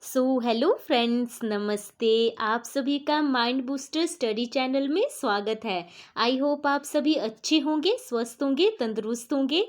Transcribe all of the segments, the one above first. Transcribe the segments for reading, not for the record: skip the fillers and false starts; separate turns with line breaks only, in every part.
Hello friends, नमस्ते। आप सभी का माइंड बूस्टर स्टडी चैनल में स्वागत है। आई होप आप सभी अच्छे होंगे, स्वस्थ होंगे, तंदुरुस्त होंगे।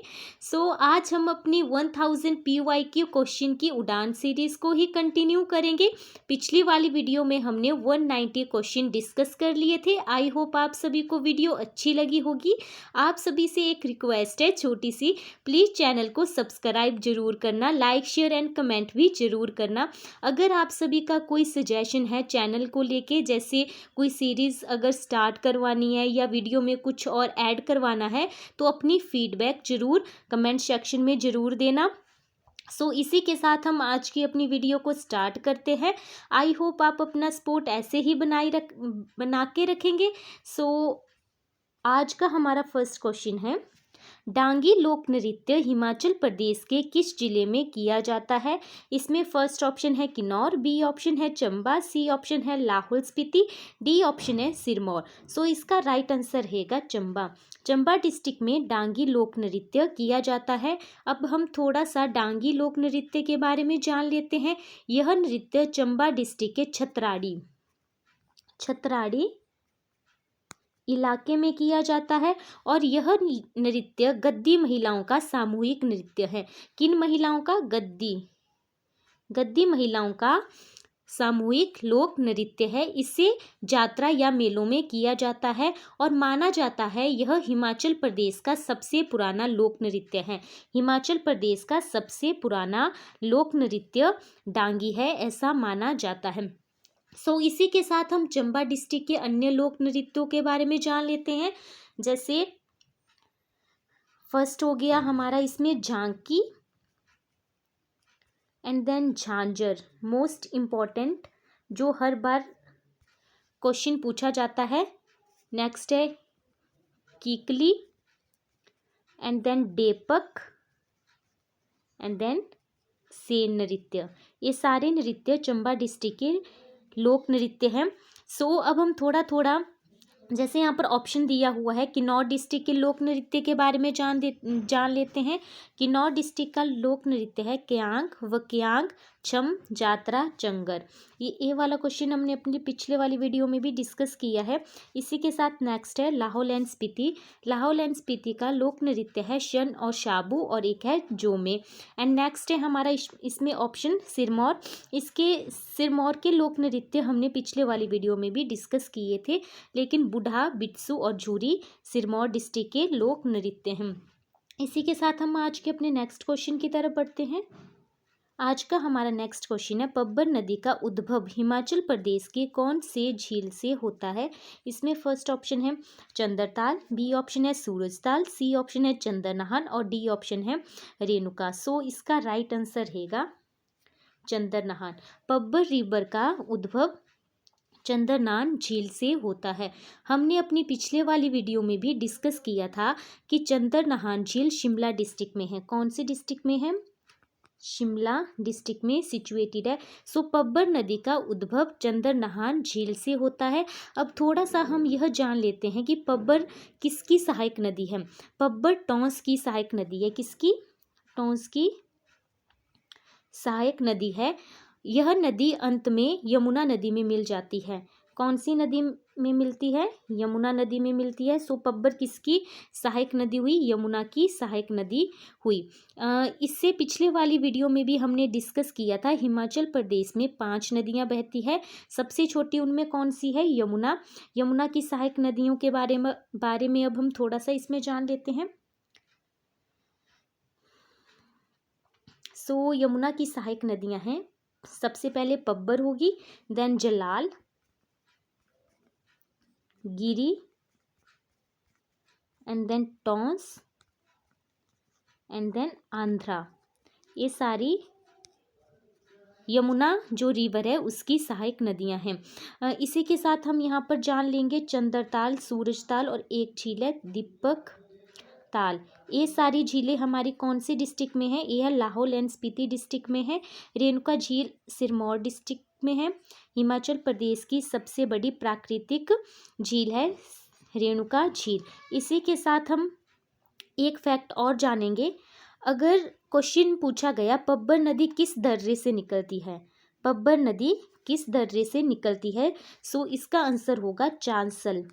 आज हम अपनी 1000 PYQ क्वेश्चन की उड़ान सीरीज को ही कंटिन्यू करेंगे। पिछली वाली वीडियो में हमने 190 क्वेश्चन डिस्कस कर लिए थे। आई होप आप सभी को वीडियो अच्छी लगी होगी। आप सभी से एक रिक्वेस्ट है छोटी सी, प्लीज़ चैनल को सब्सक्राइब जरूर करना, लाइक शेयर एंड कमेंट भी जरूर करना। अगर आप सभी का कोई सजेशन है चैनल को लेके, जैसे कोई सीरीज़ अगर स्टार्ट करवानी है या वीडियो में कुछ और ऐड करवाना है, तो अपनी फीडबैक ज़रूर कमेंट सेक्शन में ज़रूर देना। इसी के साथ हम आज की अपनी वीडियो को स्टार्ट करते हैं। आई होप आप अपना सपोर्ट ऐसे ही बना के रखेंगे। आज का हमारा फर्स्ट क्वेश्चन है, डांगी लोक नृत्य हिमाचल प्रदेश के किस जिले में किया जाता है? इसमें फर्स्ट ऑप्शन है किन्नौर, बी ऑप्शन है चंबा, सी ऑप्शन है लाहौल स्पीति, डी ऑप्शन है सिरमौर। इसका राइट आंसर रहेगा चंबा। चंबा डिस्ट्रिक्ट में डांगी लोक नृत्य किया जाता है। अब हम थोड़ा सा डांगी लोक नृत्य के बारे में जान लेते हैं। यह नृत्य चंबा डिस्ट्रिक्ट के छतराड़ी इलाके में किया जाता है और यह नृत्य गद्दी महिलाओं का सामूहिक नृत्य है। किन महिलाओं का? गद्दी महिलाओं का सामूहिक लोक नृत्य है। इसे जात्रा या मेलों में किया जाता है और माना जाता है यह हिमाचल प्रदेश का सबसे पुराना लोक नृत्य है। हिमाचल प्रदेश का सबसे पुराना लोक नृत्य डांगी है, ऐसा माना जाता है। इसी के साथ हम चंबा डिस्ट्रिक्ट के अन्य लोक नृत्यों के बारे में जान लेते हैं। जैसे फर्स्ट हो गया हमारा इसमें झांकी एंड देन झांझर। मोस्ट इम्पॉर्टेंट, जो हर बार क्वेश्चन पूछा जाता है। नेक्स्ट है कीकली एंड देन डेपक एंड देन सेन नृत्य। ये सारे नृत्य चंबा डिस्ट्रिक्ट के लोक नृत्य हैं। अब हम थोड़ा थोड़ा, जैसे यहाँ पर ऑप्शन दिया हुआ है, किन्नौर डिस्ट्रिक्ट के लोक नृत्य के बारे में जान लेते हैं। किन्नौर डिस्ट्रिक्ट का लोक नृत्य है क्यांग, वक्यांग, छम, जात्रा, चंगर। ये वाला क्वेश्चन हमने अपनी पिछले वाली वीडियो में भी डिस्कस किया है। इसी के साथ नेक्स्ट है लाहौल एंड स्पीति। लाहौल एंड स्पीति का लोक नृत्य है शन और शाबू और एक है जोमे। एंड नेक्स्ट है हमारा इसमें ऑप्शन सिरमौर। सिरमौर के लोक नृत्य हमने पिछले वाली वीडियो में भी डिस्कस किए थे, लेकिन बुढ़ा, बिट्सू और झूरी सिरमौर डिस्ट्रिक्ट के लोक नृत्य हैं। इसी के साथ हम आज के अपने नेक्स्ट क्वेश्चन की तरफ बढ़ते हैं। आज का हमारा नेक्स्ट क्वेश्चन है, पब्बर नदी का उद्भव हिमाचल प्रदेश के कौन से झील से होता है? इसमें फर्स्ट ऑप्शन है चंद्रताल, बी ऑप्शन है सूरजताल, सी ऑप्शन है चंद्रनहन और डी ऑप्शन है रेणुका। इसका राइट आंसर रहेगा चंद्रनहन। पब्बर रिवर का उद्भव चंद्रनान झील से होता है। हमने अपनी पिछले वाली वीडियो में भी डिस्कस किया था कि चंद्रनहान झील शिमला डिस्ट्रिक्ट में है। कौन सी डिस्ट्रिक्ट में है? शिमला डिस्ट्रिक्ट में सिचुएटेड है। पब्बर नदी का उद्भव चंद्रनहान झील से होता है। अब थोड़ा सा हम यह जान लेते हैं कि पब्बर किसकी सहायक नदी है। पब्बर टॉन्स की सहायक नदी है। किसकी? टॉन्स की सहायक नदी है। यह नदी अंत में यमुना नदी में मिल जाती है। कौन सी नदी में मिलती है? यमुना नदी में मिलती है। पब्बर किसकी सहायक नदी हुई? यमुना की सहायक नदी हुई। इससे पिछले वाली वीडियो में भी हमने डिस्कस किया था, हिमाचल प्रदेश में 5 नदियां बहती है। सबसे छोटी उनमें कौन सी है? यमुना। यमुना की सहायक नदियों के बारे में अब हम थोड़ा सा इसमें जान लेते हैं। यमुना की सहायक नदियां हैं, सबसे पहले पब्बर होगी, then Jalal, Giri and then Tons and then Andhra. ये सारी यमुना जो रिवर है उसकी सहायक नदियां हैं। इसी के साथ हम यहाँ पर जान लेंगे चंद्रताल, सूरजताल और एक झील है दीपक ताल। ये सारी झीलें हमारी कौन सी डिस्ट्रिक्ट में है? ये है लाहौल एंड स्पीति डिस्ट्रिक्ट में है। रेणुका झील सिरमौर डिस्ट्रिक्ट में है। हिमाचल प्रदेश की सबसे बड़ी प्राकृतिक झील है रेणुका झील। इसी के साथ हम एक फैक्ट और जानेंगे। अगर क्वेश्चन पूछा गया पब्बर नदी किस दर्रे से निकलती है, पब्बर नदी किस दर्रे से निकलती है? सो इसका आंसर होगा चांसल।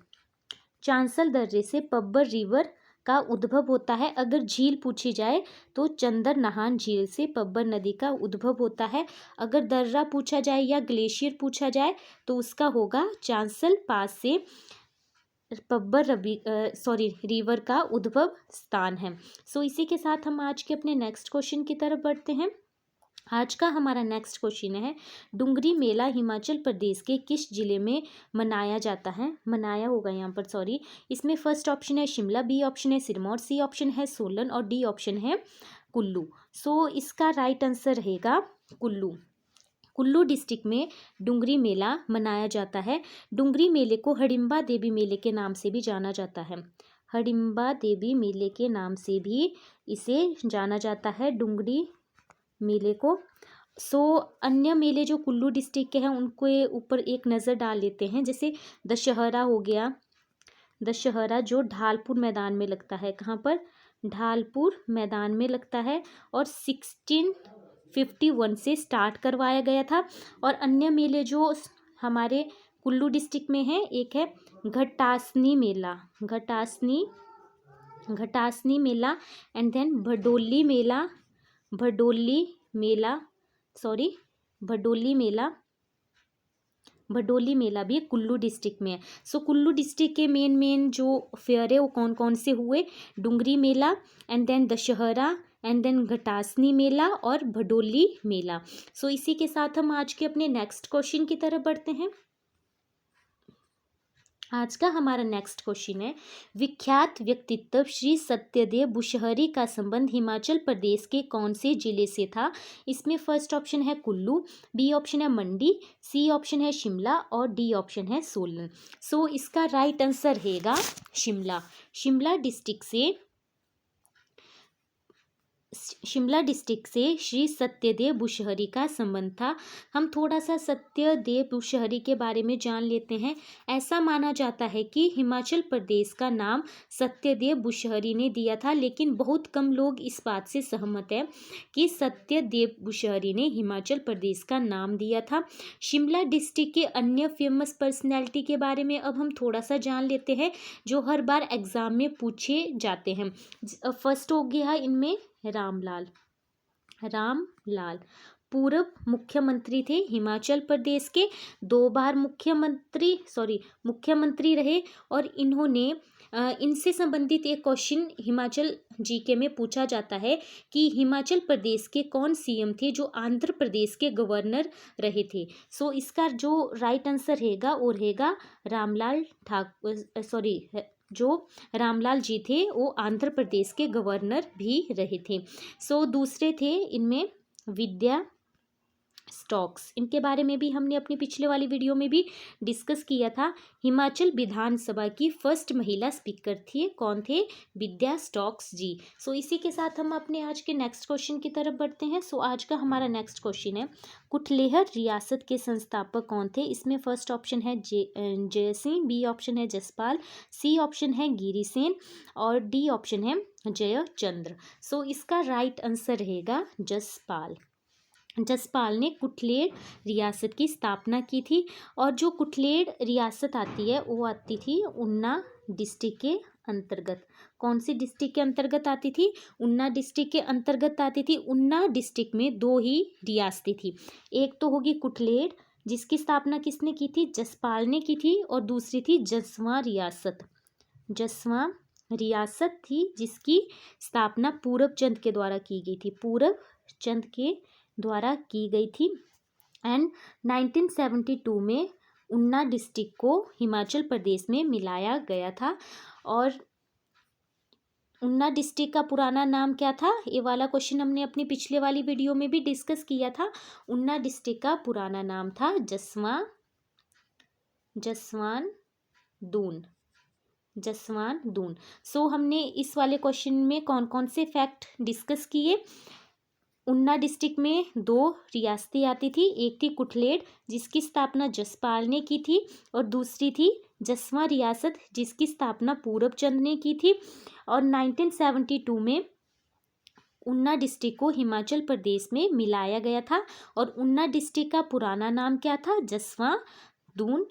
चांसल दर्रे से पब्बर रिवर का उद्भव होता है। अगर झील पूछी जाए तो चंदर नहान झील से पब्बर नदी का उद्भव होता है। अगर दर्रा पूछा जाए या ग्लेशियर पूछा जाए तो उसका होगा चांसल पास से पब्बर रिवर का उद्भव स्थान है। सो इसी के साथ हम आज के अपने नेक्स्ट क्वेश्चन की तरफ बढ़ते हैं। आज का हमारा नेक्स्ट क्वेश्चन है, डुंगरी मेला हिमाचल प्रदेश के किस जिले में मनाया जाता है? मनाया होगा यहाँ पर, सॉरी। इसमें फर्स्ट ऑप्शन है शिमला, बी ऑप्शन है सिरमौर, सी ऑप्शन है सोलन और डी ऑप्शन है कुल्लू। सो इसका राइट आंसर रहेगा कुल्लू। कुल्लू डिस्ट्रिक्ट में डुंगरी मेला मनाया जाता है। डुंगरी मेले को हडिम्बा देवी मेले के नाम से भी जाना जाता है। हडिम्बा देवी मेले के नाम से भी इसे जाना जाता है, डुंगरी मेले को। सो अन्य मेले जो कुल्लू डिस्ट्रिक्ट के हैं उनके ऊपर एक नज़र डाल लेते हैं। जैसे दशहरा हो गया, दशहरा जो ढालपुर मैदान में लगता है। कहाँ पर? ढालपुर मैदान में लगता है और 1651 से स्टार्ट करवाया गया था। और अन्य मेले जो हमारे कुल्लू डिस्ट्रिक्ट में है, एक है घटासनी मेला, घटासनी मेला एंड देन भडोली मेला भी कुल्लू डिस्ट्रिक्ट में है। सो कुल्लू डिस्ट्रिक्ट के मेन जो फेयर है वो कौन कौन से हुए? डुंगरी मेला and then Dussehra and then Ghatasani मेला और भडोली मेला। सो इसी के साथ हम आज के अपने नेक्स्ट क्वेश्चन की तरफ बढ़ते हैं। आज का हमारा नेक्स्ट क्वेश्चन है, विख्यात व्यक्तित्व श्री सत्यदेव बुशहरी का संबंध हिमाचल प्रदेश के कौन से जिले से था? इसमें फर्स्ट ऑप्शन है कुल्लू, बी ऑप्शन है मंडी, सी ऑप्शन है शिमला और डी ऑप्शन है सोलन। सो इसका राइट आंसर रहेगा शिमला। शिमला डिस्ट्रिक्ट से श्री सत्यदेव बुशहरी का संबंध था। हम थोड़ा सा सत्यदेव बुशहरी के बारे में जान लेते हैं। ऐसा माना जाता है कि हिमाचल प्रदेश का नाम सत्यदेव बुशहरी ने दिया था, लेकिन बहुत कम लोग इस बात से सहमत है कि सत्यदेव बुशहरी ने हिमाचल प्रदेश का नाम दिया था। शिमला डिस्ट्रिक्ट के अन्य फेमस पर्सनैलिटी के बारे में अब हम थोड़ा सा जान लेते हैं, जो हर बार एग्जाम में पूछे जाते हैं। फर्स्ट हो गया इनमें रामलाल पूर्व मुख्यमंत्री थे हिमाचल प्रदेश के, 2 बार मुख्यमंत्री रहे। और इन्होंने इनसे संबंधित एक क्वेश्चन हिमाचल जीके में पूछा जाता है कि हिमाचल प्रदेश के कौन सीएम थे जो आंध्र प्रदेश के गवर्नर रहे थे? सो इसका जो राइट आंसर रहेगा वो रहेगा जो रामलाल जी थे वो आंध्र प्रदेश के गवर्नर भी रहे थे। सो दूसरे थे इनमें विद्या स्टॉक्स, इनके बारे में भी हमने अपनी पिछले वाली वीडियो में भी डिस्कस किया था। हिमाचल विधानसभा की फर्स्ट महिला स्पीकर थी, कौन थे? विद्या स्टॉक्स जी। सो इसी के साथ हम अपने आज के नेक्स्ट क्वेश्चन की तरफ बढ़ते हैं। सो आज का हमारा नेक्स्ट क्वेश्चन है, कुटलेहर रियासत के संस्थापक कौन थे? इसमें फर्स्ट ऑप्शन है जयसिंह, बी ऑप्शन है जसपाल, सी ऑप्शन है गिरिसेन और डी ऑप्शन है जयचंद्र। सो इसका राइट आंसर रहेगा जसपाल। जसपाल ने कुटलेर रियासत की स्थापना की थी। और जो कुटलेर रियासत आती है वो आती थी ऊना डिस्ट्रिक्ट के अंतर्गत। कौन सी डिस्ट्रिक्ट के अंतर्गत आती थी? ऊना डिस्ट्रिक्ट के अंतर्गत आती थी। ऊना डिस्ट्रिक्ट में 2 ही रियासतें थी, एक तो होगी कुटलेर जिसकी स्थापना किसने की थी? जसपाल ने की थी, और दूसरी थी जसवां रियासत थी जिसकी स्थापना पूरबचंद के द्वारा की गई थी, पूरबचंद के द्वारा की गई थी। एंड 1972 में ऊना डिस्ट्रिक्ट को हिमाचल प्रदेश में मिलाया गया था। और ऊना डिस्ट्रिक्ट का पुराना नाम क्या था? ये वाला क्वेश्चन हमने अपनी पिछले वाली वीडियो में भी डिस्कस किया था। ऊना डिस्ट्रिक्ट का पुराना नाम था जसवान दून। सो हमने इस वाले क्वेश्चन में कौन कौन से फैक्ट डिस्कस किए? ऊना डिस्ट्रिक्ट में 2 रियासतें आती थी, एक थी कुटलेर जिसकी स्थापना जसपाल ने की थी और दूसरी थी जसवां रियासत जिसकी स्थापना पूरबचंद ने की थी। और 1972 में उन्ना डिस्ट्रिक्ट को हिमाचल प्रदेश में मिलाया गया था और उन्ना डिस्ट्रिक्ट का पुराना नाम क्या था? जसवां दून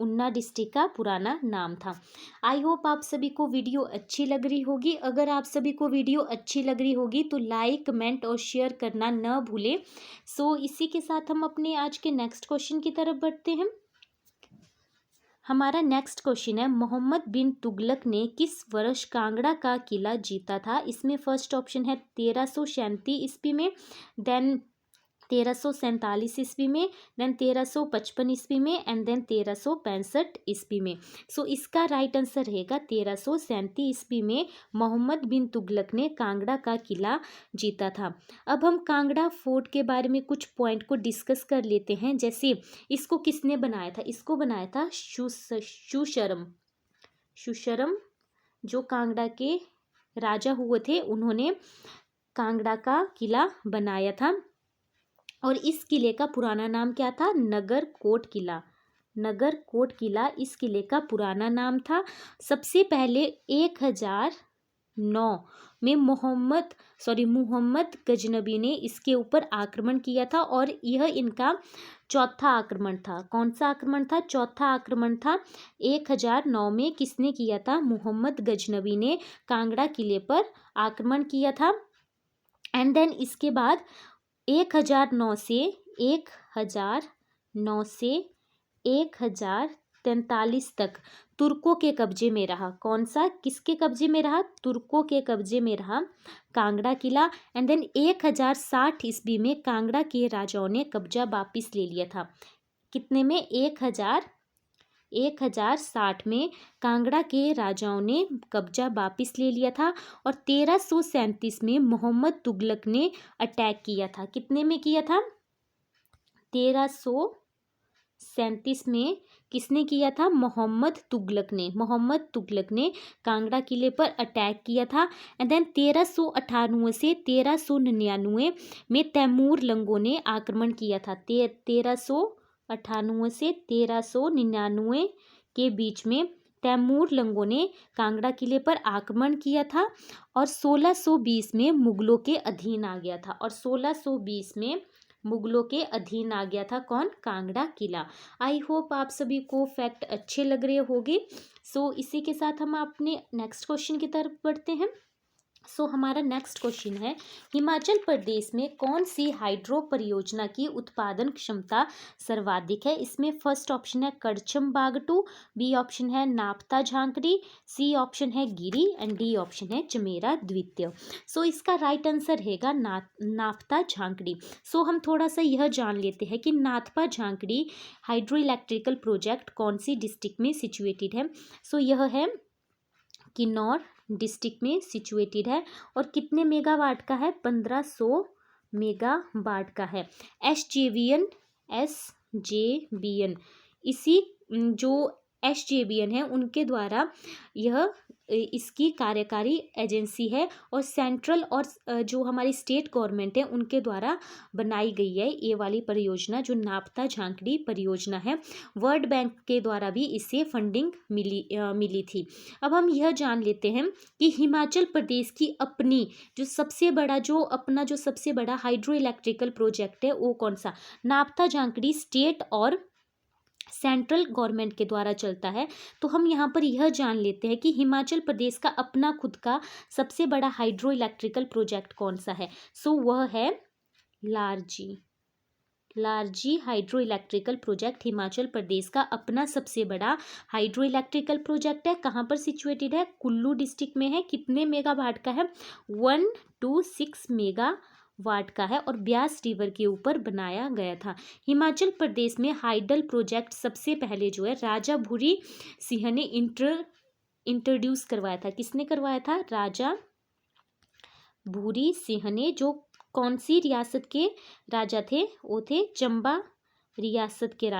उन्ना डिस्ट्रिक्ट का पुराना नाम था। आई होप आप सभी को वीडियो अच्छी लग रही होगी। अगर आप सभी को वीडियो अच्छी लग रही होगी तो लाइक, कमेंट और शेयर करना न भूलें। सो इसी के साथ हम अपने आज के नेक्स्ट क्वेश्चन की तरफ बढ़ते हैं। हमारा नेक्स्ट क्वेश्चन है, मोहम्मद बिन तुगलक ने किस वर्ष कांगड़ा का किला जीता था? इसमें फर्स्ट ऑप्शन है 1337 ईस्वी में, देन 1347 ईस्वी में, देन 1355 ईस्वी में एंड देन 1365 ईस्वी में। सो इसका राइट आंसर रहेगा 1337 ईस्वी में मोहम्मद बिन तुगलक ने कांगड़ा का किला जीता था। अब हम कांगड़ा फोर्ट के बारे में कुछ पॉइंट को डिस्कस कर लेते हैं। जैसे इसको किसने बनाया था? इसको बनाया था सुशर्म, जो कांगड़ा के राजा हुए थे, उन्होंने कांगड़ा का किला बनाया था। और इस किले का पुराना नाम क्या था? नगरकोट किला। नगरकोट किला इस किले का पुराना नाम था। सबसे पहले 1009 में मुहम्मद गजनबी ने इसके ऊपर आक्रमण किया था और यह इनका चौथा आक्रमण था। कौन सा आक्रमण था? चौथा आक्रमण था। 1009 में किसने किया था? मुहम्मद गजनबी ने कांगड़ा किले पर आक्रमण किया था। एंड देन इसके बाद 1009 से 1043 तक तुर्कों के कब्जे में रहा। कौन सा? किसके कब्जे में रहा? तुर्कों के कब्जे में रहा कांगड़ा किला। एंड देन 1060 ईस्वी में कांगड़ा के राजाओं ने कब्जा वापिस ले लिया था। कितने में? 1060 में कांगड़ा के राजाओं ने कब्जा वापिस ले लिया था। और 1337 में मोहम्मद तुगलक ने अटैक किया था। कितने में किया था? 1337 में किसने किया था? मोहम्मद तुगलक ने कांगड़ा किले पर अटैक किया था। एंड देन 1398 से 1399 में तैमूर लंगों ने आक्रमण किया था। 1398 से 1399 के बीच में तैमूर लंगों ने कांगड़ा किले पर आक्रमण किया था और 1620 में मुगलों के अधीन आ गया था। और 1620 में मुगलों के अधीन आ गया था कौन? कांगड़ा किला। आई होप आप सभी को फैक्ट अच्छे लग रहे होंगे। सो इसी के साथ हम अपने नेक्स्ट क्वेश्चन की तरफ बढ़ते हैं। सो हमारा नेक्स्ट क्वेश्चन है, हिमाचल प्रदेश में कौन सी हाइड्रो परियोजना की उत्पादन क्षमता सर्वाधिक है? इसमें फर्स्ट ऑप्शन है करछम बागटू, बी ऑप्शन है नापता झांकड़ी, सी ऑप्शन है गिरी एंड डी ऑप्शन है चमेरा द्वितीय। सो इसका राइट आंसर रहेगा नापता झांकड़ी। सो हम थोड़ा सा यह जान लेते हैं कि नाथपा झांकड़ी हाइड्रो इलेक्ट्रिकल प्रोजेक्ट कौन सी डिस्ट्रिक्ट में सिचुएटेड है? सो यह है किन्नौर डिस्ट्रिक्ट में सिचुएटेड है। और कितने मेगावाट का है? 1500 मेगावाट का है। एसजेवीएन इसी जो एसजेवीएन है उनके द्वारा यह इसकी कार्यकारी एजेंसी है और सेंट्रल और जो हमारी स्टेट गवर्नमेंट है उनके द्वारा बनाई गई है ये वाली परियोजना जो नापता झांकड़ी परियोजना है। वर्ल्ड बैंक के द्वारा भी इसे फंडिंग मिली थी। अब हम यह जान लेते हैं कि हिमाचल प्रदेश की अपनी जो सबसे बड़ा हाइड्रो इलेक्ट्रिकल प्रोजेक्ट है वो कौन सा? नापता झांकड़ी स्टेट और सेंट्रल गवर्नमेंट के द्वारा चलता है। तो हम यहाँ पर यह जान लेते हैं कि हिमाचल प्रदेश का अपना खुद का सबसे बड़ा हाइड्रो इलेक्ट्रिकल प्रोजेक्ट कौन सा है? सो वह है Larji hydro electrical project Himachal Pradesh का अपना सबसे बड़ा हाइड्रो इलेक्ट्रिकल प्रोजेक्ट है। कहाँ पर सिचुएटेड है? कुल्लू डिस्ट्रिक्ट में है। कितने मेगावाट का है? 126 मेगावाट का है और ब्यास रिवर के ऊपर बनाया गया था। हिमाचल प्रदेश में हाइडल प्रोजेक्ट सबसे पहले जो है राजा भूरी सिंह ने इंट्रोड्यूस करवाया था। किसने करवाया था? राजा भूरी सिंह ने, जो कौन सी रियासत के राजा थे? वो थे चंबा रियासत के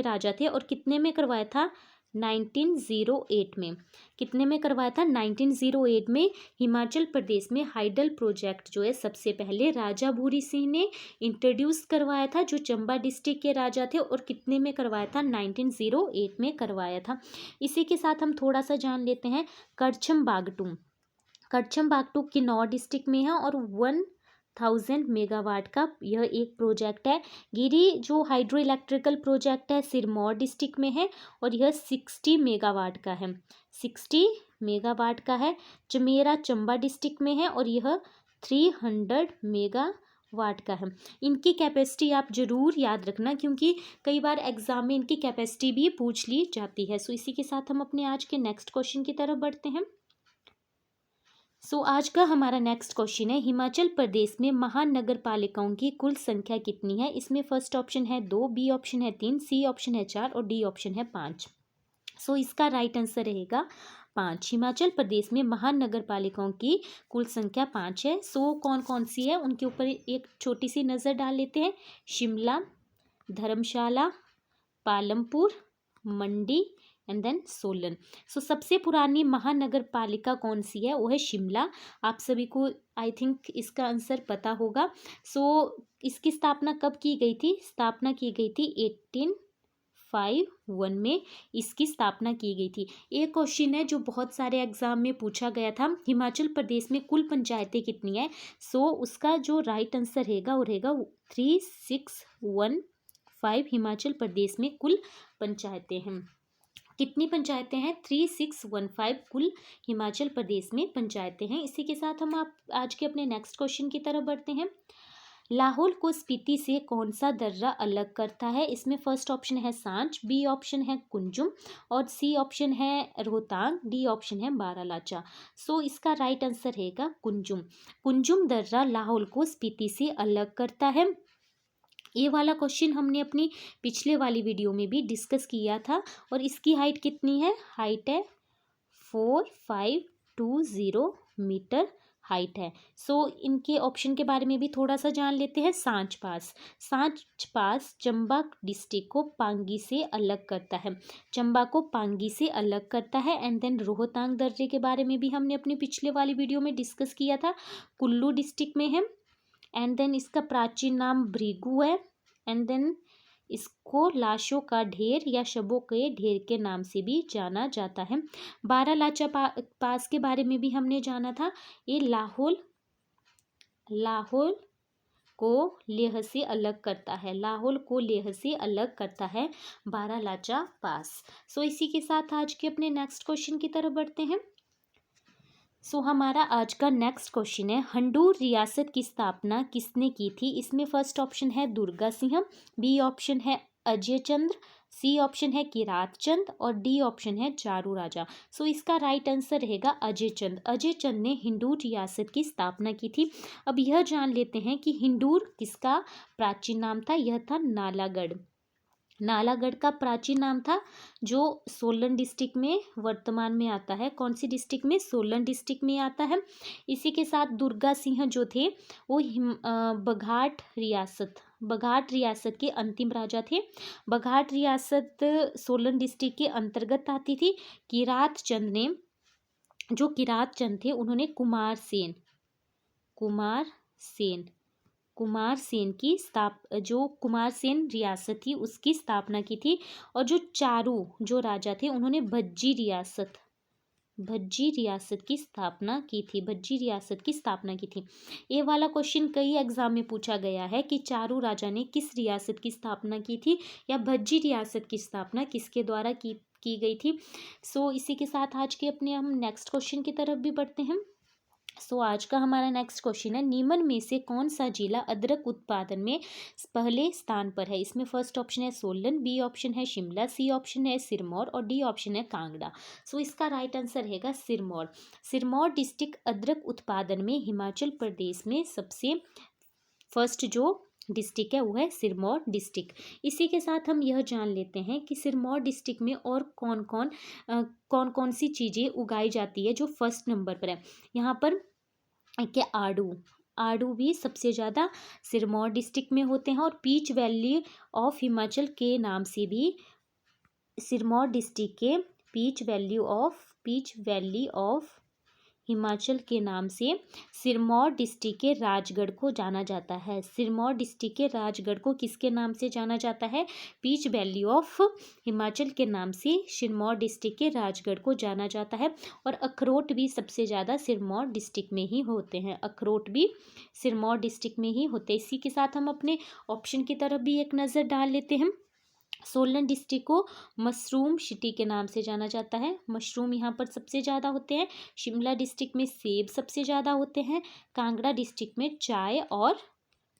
राजा थे। और कितने में करवाया था? 1908 में। कितने में करवाया था? 1908 में हिमाचल प्रदेश में हाइडल प्रोजेक्ट जो है सबसे पहले राजा भूरी सिंह ने इंट्रोड्यूस करवाया था, जो चंबा डिस्ट्रिक्ट के राजा थे। और कितने में करवाया था? 1908 में करवाया था। इसी के साथ हम थोड़ा सा जान लेते हैं करछम बागटू। करछम बागटू किन्नौर डिस्ट्रिक्ट में है और 1000 मेगावाट का यह एक प्रोजेक्ट है। गिरी जो हाइड्रो इलेक्ट्रिकल प्रोजेक्ट है सिरमौर डिस्ट्रिक्ट में है और यह 60 मेगावाट का है, 60 मेगावाट का है। चमेरा चंबा डिस्ट्रिक्ट में है और यह 300 मेगावाट का है। इनकी कैपेसिटी आप जरूर याद रखना क्योंकि कई बार एग्जाम में इनकी कैपेसिटी भी पूछ ली जाती है। सो इसी के साथ हम अपने आज के नेक्स्ट क्वेश्चन की तरफ बढ़ते हैं। आज का हमारा नेक्स्ट क्वेश्चन है, हिमाचल प्रदेश में महानगर पालिकाओं की कुल संख्या कितनी है? इसमें फर्स्ट ऑप्शन है 2, बी ऑप्शन है 3, सी ऑप्शन है 4 और डी ऑप्शन है 5। इसका राइट आंसर रहेगा 5। हिमाचल प्रदेश में महानगर पालिकाओं की कुल संख्या 5 है। कौन कौन सी है उनके ऊपर एक छोटी सी नज़र डाल लेते हैं। शिमला, धर्मशाला, पालमपुर, मंडी एंड देन सोलन। सबसे पुरानी महानगर पालिका कौन सी है? वो है शिमला। आप सभी को आई थिंक इसका आंसर पता होगा। इसकी स्थापना कब की गई थी? स्थापना की गई थी 1851 में इसकी स्थापना की गई थी। एक क्वेश्चन है जो बहुत सारे एग्जाम में पूछा गया था, हिमाचल प्रदेश में कुल पंचायतें कितनी है? उसका जो राइट आंसर रहेगा वो रहेगा 3615। हिमाचल प्रदेश में कुल पंचायतें हैं। कितनी पंचायतें हैं? 3615 कुल हिमाचल प्रदेश में पंचायतें हैं। इसी के साथ हम आप आज के अपने नेक्स्ट क्वेश्चन की तरफ बढ़ते हैं। लाहौल को स्पीति से कौन सा दर्रा अलग करता है? इसमें फर्स्ट ऑप्शन है सांच, बी ऑप्शन है कुंजुम और सी ऑप्शन है रोहतांग, डी ऑप्शन है बारालाचा। इसका राइट आंसर रहेगा कुंजुम। कुंजुम दर्रा लाहौल को स्पीति से अलग करता है। ये वाला क्वेश्चन हमने अपनी पिछले वाली वीडियो में भी डिस्कस किया था और इसकी हाइट कितनी है? हाइट है 4520 मीटर हाइट है। इनके ऑप्शन के बारे में भी थोड़ा सा जान लेते हैं। सांच पास, सांच पास चंबा डिस्ट्रिक्ट को पांगी से अलग करता है, चंबा को पांगी से अलग करता है। एंड देन रोहतांग दर्रे के बारे में भी हमने अपनी पिछले वाली वीडियो में डिस्कस किया था, कुल्लू डिस्ट्रिक्ट में है। एंड देन इसका प्राचीन नाम भृगु है। एंड देन इसको लाशों का ढेर या शवों के ढेर के नाम से भी जाना जाता है। बारालाचा पास के बारे में भी हमने जाना था। ये लाहौल को लेह से अलग करता है, लाहौल को लेह से अलग करता है बारालाचा पास। इसी के साथ आज के अपने नेक्स्ट क्वेश्चन की तरफ बढ़ते हैं। हमारा आज का नेक्स्ट क्वेश्चन है, हंडूर रियासत की स्थापना किसने की थी? इसमें फर्स्ट ऑप्शन है दुर्गा सिंह, बी ऑप्शन है अजय चंद्र, सी ऑप्शन है किरात चंद और डी ऑप्शन है चारू राजा। इसका राइट आंसर रहेगा अजय चंद। अजय चंद ने हिंडूर रियासत की स्थापना की थी। अब यह जान लेते हैं कि हिंडूर किसका प्राचीन नाम था। यह था नालागढ़। नालागढ़ का प्राचीन नाम था, जो सोलन डिस्ट्रिक्ट में वर्तमान में आता है। कौन सी डिस्ट्रिक्ट में? सोलन डिस्ट्रिक्ट में आता है। इसी के साथ दुर्गा सिंह जो थे वो बघाट रियासत के अंतिम राजा थे। बघाट रियासत सोलन डिस्ट्रिक्ट के अंतर्गत आती थी। किरात चंद थे उन्होंने कुमार सेन की कुमार सेन रियासत थी उसकी स्थापना की थी। और जो चारू जो राजा थे उन्होंने भज्जी रियासत की स्थापना की थी। ये वाला क्वेश्चन कई एग्जाम में पूछा गया है कि चारू राजा ने किस रियासत की स्थापना की थी या भज्जी रियासत की स्थापना किसके द्वारा की गई थी। इसी के साथ आज के अपने हम नेक्स्ट क्वेश्चन की तरफ भी बढ़ते हैं। आज का हमारा नेक्स्ट क्वेश्चन है, निम्न में से कौन सा जिला अदरक उत्पादन में पहले स्थान पर है? इसमें फर्स्ट ऑप्शन है सोलन, बी ऑप्शन है शिमला, सी ऑप्शन है सिरमौर और डी ऑप्शन है कांगड़ा। इसका राइट आंसर रहेगा सिरमौर। सिरमौर डिस्ट्रिक्ट अदरक उत्पादन में हिमाचल प्रदेश में सबसे फर्स्ट जो डिस्ट्रिक्ट है वो है सिरमौर डिस्ट्रिक्ट। इसी के साथ हम यह जान लेते हैं कि सिरमौर डिस्ट्रिक्ट में और कौन सी चीज़ें उगाई जाती है जो फर्स्ट नंबर पर है। यहाँ पर क्या आड़ू भी सबसे ज़्यादा सिरमौर डिस्ट्रिक्ट में होते हैं। और पीच वैली ऑफ हिमाचल के नाम से भी सिरमौर डिस्ट्रिक्ट के पीच वैली ऑफ हिमाचल के नाम से सिरमौर डिस्ट्रिक्ट के राजगढ़ को जाना जाता है। सिरमौर डिस्ट्रिक्ट के राजगढ़ को किसके नाम से जाना जाता है? पीच वैली ऑफ हिमाचल के नाम से सिरमौर डिस्ट्रिक्ट के राजगढ़ को जाना जाता है। और अखरोट भी सबसे ज़्यादा सिरमौर डिस्ट्रिक्ट में ही होते हैं। अखरोट भी सिरमौर डिस्ट्रिक्ट में ही होते हैं। इसी के साथ हम अपने ऑप्शन की तरफ भी एक नज़र डाल लेते हैं। सोलन डिस्ट्रिक्ट को मशरूम सिटी के नाम से जाना जाता है। मशरूम यहाँ पर सबसे ज़्यादा होते हैं। शिमला डिस्ट्रिक्ट में सेब सबसे ज़्यादा होते हैं। कांगड़ा डिस्ट्रिक्ट में चाय और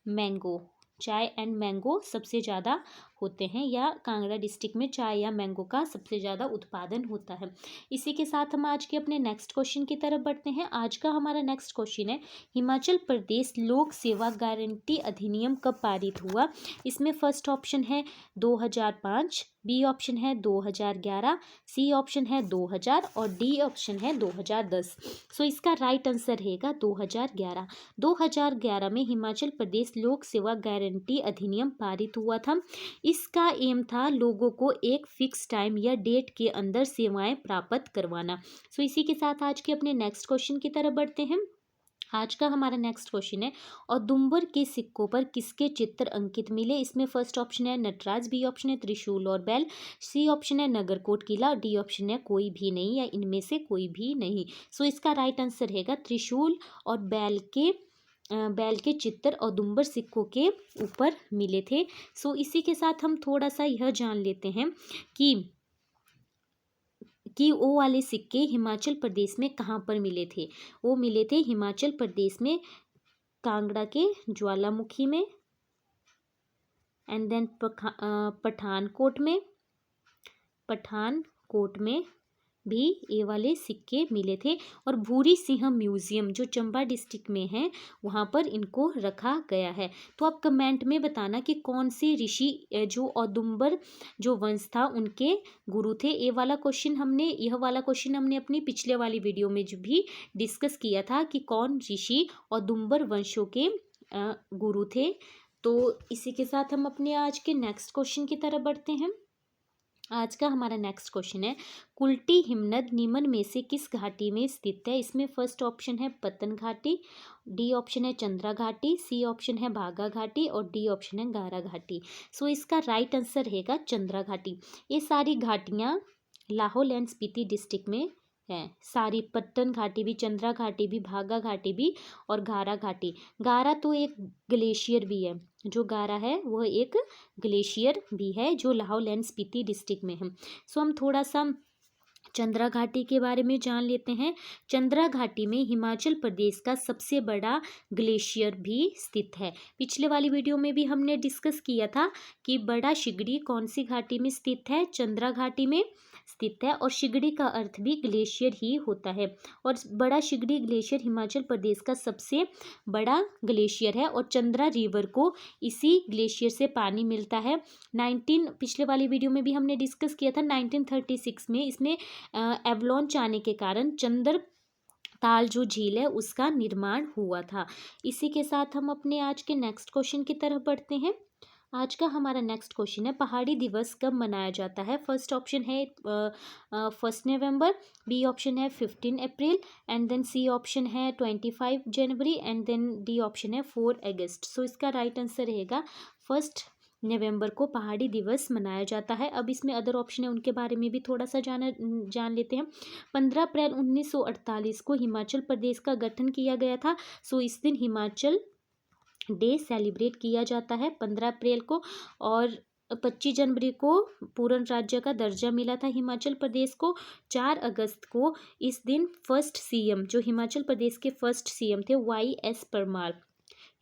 मैंगो, चाय एंड मैंगो सबसे ज़्यादा होते हैं, या कांगड़ा डिस्ट्रिक्ट में चाय या मैंगो का सबसे ज़्यादा उत्पादन होता है। इसी के साथ हम आज के अपने नेक्स्ट क्वेश्चन की तरफ बढ़ते हैं। आज का हमारा नेक्स्ट क्वेश्चन है, हिमाचल प्रदेश लोक सेवा गारंटी अधिनियम कब पारित हुआ? इसमें फर्स्ट ऑप्शन है 2005, बी ऑप्शन है 2011, सी ऑप्शन है 2000 और डी ऑप्शन है 2010। सो इसका राइट आंसर रहेगा 2011। 2011 में हिमाचल प्रदेश लोक सेवा गारंटी अधिनियम पारित हुआ था। इसका एम था लोगों को एक फिक्स टाइम या डेट के अंदर सेवाएं प्राप्त करवाना। सो इसी के साथ आज के अपने नेक्स्ट क्वेश्चन की तरफ बढ़ते हैं। आज का हमारा नेक्स्ट क्वेश्चन है, औदुंबर के सिक्कों पर किसके चित्र अंकित मिले? इसमें फर्स्ट ऑप्शन है नटराज, बी ऑप्शन है त्रिशूल और बैल, सी ऑप्शन है नगरकोट किला, डी ऑप्शन है कोई भी नहीं या इनमें से कोई भी नहीं। सो इसका राइट आंसर रहेगा त्रिशूल और बैल के चित्र औदुंबर सिक्कों के ऊपर मिले थे। सो इसी के साथ हम थोड़ा सा यह जान लेते हैं कि वो वाले सिक्के हिमाचल प्रदेश में कहाँ पर मिले थे। वो मिले थे हिमाचल प्रदेश में कांगड़ा के ज्वालामुखी में, एंड देन पठानकोट में भी ये वाले सिक्के मिले थे। और भूरी सिंह म्यूजियम जो चंबा डिस्ट्रिक्ट में है वहाँ पर इनको रखा गया है। तो आप कमेंट में बताना कि कौन से ऋषि जो औदुंबर जो वंश था उनके गुरु थे। यह वाला क्वेश्चन हमने अपनी पिछले वाली वीडियो में जो भी डिस्कस किया था कि कौन ऋषि औदुंबर वंशों के गुरु थे। तो इसी के साथ हम अपने आज के नेक्स्ट क्वेश्चन की तरफ बढ़ते हैं। आज का हमारा नेक्स्ट क्वेश्चन है, कुल्टी हिमनद निम्न में से किस घाटी में स्थित है? इसमें फर्स्ट ऑप्शन है पतन घाटी, डी ऑप्शन है चंद्रा घाटी, सी ऑप्शन है भागा घाटी और डी ऑप्शन है गारा घाटी। सो इसका राइट आंसर रहेगा चंद्रा घाटी। ये सारी घाटियाँ लाहौल एंड स्पीति डिस्ट्रिक्ट में है। सारी पट्टन घाटी भी, चंद्रा घाटी भी, भागा घाटी भी और गारा घाटी। गारा तो एक ग्लेशियर भी है, जो गारा है वह एक ग्लेशियर भी है जो लाहौल एंड स्पीति डिस्ट्रिक्ट में है। सो हम थोड़ा सा चंद्रा घाटी के बारे में जान लेते हैं। चंद्रा घाटी में हिमाचल प्रदेश का सबसे बड़ा ग्लेशियर भी स्थित है। पिछले वाली वीडियो में भी हमने डिस्कस किया था कि बड़ा शिगड़ी कौन सी घाटी में स्थित है? चंद्रा घाटी में स्थित है। और शिगड़ी का अर्थ भी ग्लेशियर ही होता है। और बड़ा शिगड़ी ग्लेशियर हिमाचल प्रदेश का सबसे बड़ा ग्लेशियर है। और चंद्रा रिवर को इसी ग्लेशियर से पानी मिलता है। पिछले वाली वीडियो में भी हमने डिस्कस किया था 1936 में इसमें एवलॉन्च आने के कारण चंद्र ताल जो झील है उसका निर्माण हुआ था। इसी के साथ हम अपने आज के नेक्स्ट क्वेश्चन की तरफ बढ़ते हैं। आज का हमारा नेक्स्ट क्वेश्चन है, पहाड़ी दिवस कब मनाया जाता है? फर्स्ट ऑप्शन है 1 नवंबर, बी ऑप्शन है 15 अप्रैल, एंड देन सी ऑप्शन है 25 जनवरी, एंड देन डी ऑप्शन है 4 अगस्त। सो इसका राइट आंसर रहेगा 1 नवंबर को पहाड़ी दिवस मनाया जाता है। अब इसमें अदर ऑप्शन है उनके बारे में भी थोड़ा सा जान लेते हैं। 15 अप्रैल 1948 को हिमाचल प्रदेश का गठन किया गया था। सो इस दिन हिमाचल डे सेलिब्रेट किया जाता है 15 अप्रैल को। और 25 जनवरी को पूर्ण राज्य का दर्जा मिला था हिमाचल प्रदेश को। 4 अगस्त को इस दिन फर्स्ट सीएम जो हिमाचल प्रदेश के फर्स्ट सीएम थे YS परमार,